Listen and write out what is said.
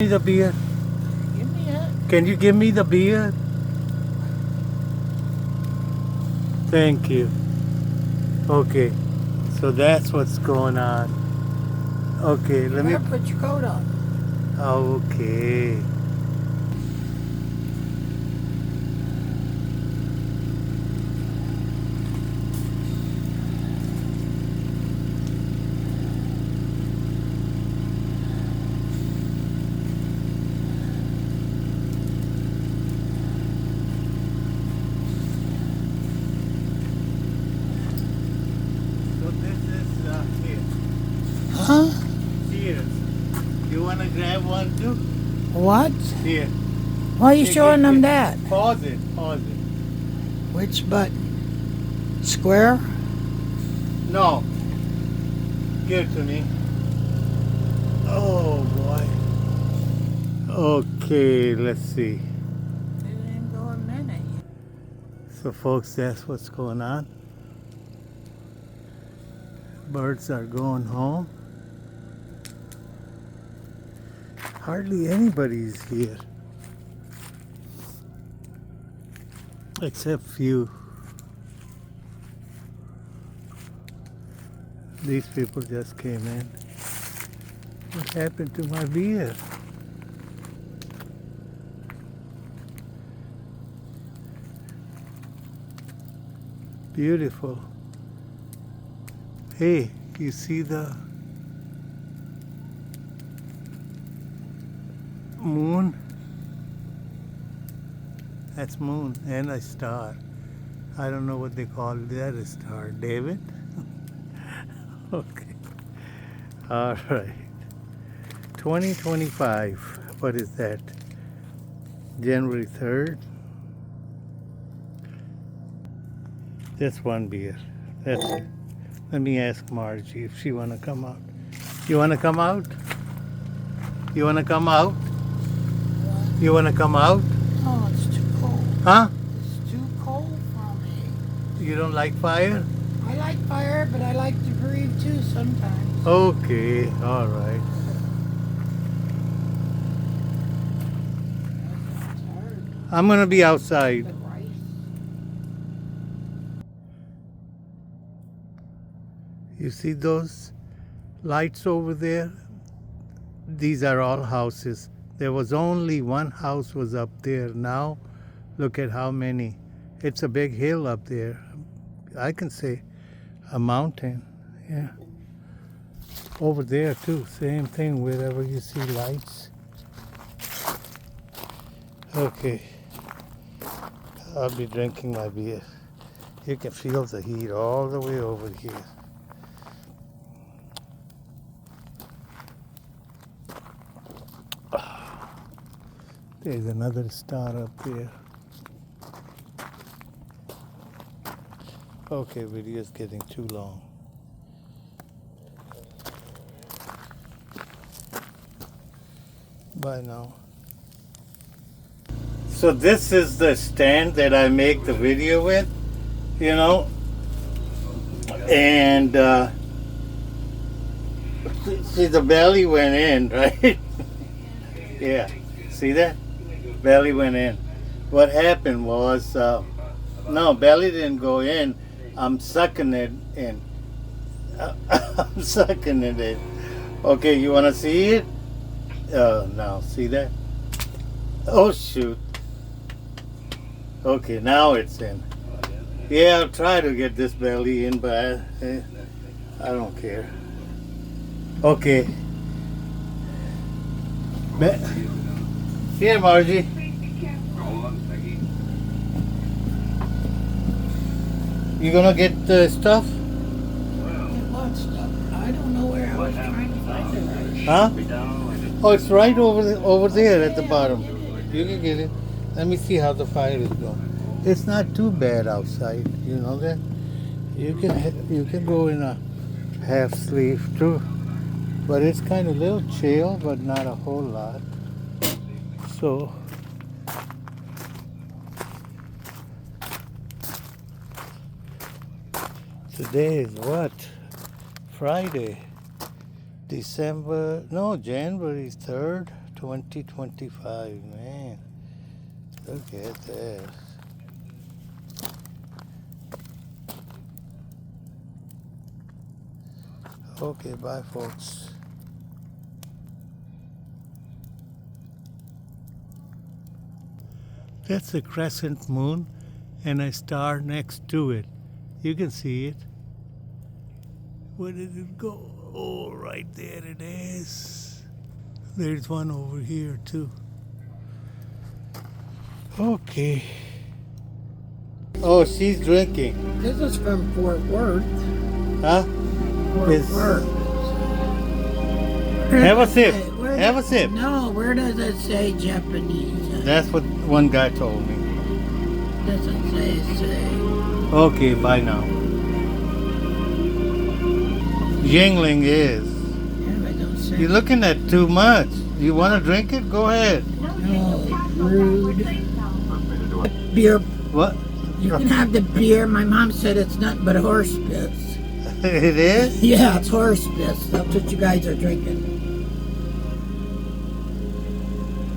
The beer? Give me it. Can you give me the beer? Thank you. Okay, so that's what's going on. Okay, let me. Put your coat on. Okay. So this is here. Huh? Cheers. You wanna grab one too? What? Here. Why are you Here, showing them here. that? Pause it. Pause it. Which button? Square? No. Give it to me. Oh boy. Okay, let's see. It didn't go a minute. So folks, that's what's going on. Birds are going home. Hardly anybody's here. Except few. These people just came in. What happened to my beer? Beautiful. Hey, you see the moon? That's moon and a star. I don't know what they call that a star. David? Okay. All right. 2025. What is that? January 3rd. Just one beer. That's it. Let me ask Margie if she wanna come out. You wanna come out? You wanna come out? What? You wanna come out? Oh, it's too cold. Huh? It's too cold for me. You don't like fire? I like fire, but I like to breathe too sometimes. Okay, all right. I'm gonna be outside. The rice. You see those lights over there? These are all houses. There was only one house was up there. Now look at how many. It's a big hill up there. I can say a mountain. Yeah. Over there too. Same thing wherever you see lights. Okay. I'll be drinking my beer. You can feel the heat all the way over here. There's another star up there. Okay, video's getting too long. Bye now. So this is the stand that I make the video with, you know, and see the belly went in, right? Yeah, see that? Belly went in. What happened was, no, belly didn't go in. I'm sucking it in. I'm sucking it in. Okay, you want to see it? No, see that? Oh, shoot. Okay, now it's in. Yeah, I'll try to get this belly in, but I don't care. Okay. Here, Margie. You gonna get the stuff? What stuff? I don't know where I was trying to find the rice. Huh? Oh, it's right over there at the bottom. You can get it. Let me see how the fire is going. It's not too bad outside. You know that. You can go in a half sleeve too, but it's kind of a little chill, but not a whole lot. So. Today is what? Friday. January 3rd, 2025, man. Look at this. Okay, bye, folks. That's a crescent moon and a star next to it. You can see it. Where did it go? Oh, right there it is. There's one over here too. Okay. Oh, she's drinking. This is from Fort Worth. Huh? Fort It's- Worth. Have a sip. Where Have a does- sip. No, where does it say Japanese? That's what one guy told me. Doesn't say. Okay, bye now. Yingling is. Yeah, but don't say. You're looking at too much. You want to drink it? Go ahead. No, rude. Beer. What? You can have the beer. My mom said it's nothing but horse piss. It is? Yeah, it's horse piss. That's what you guys are drinking.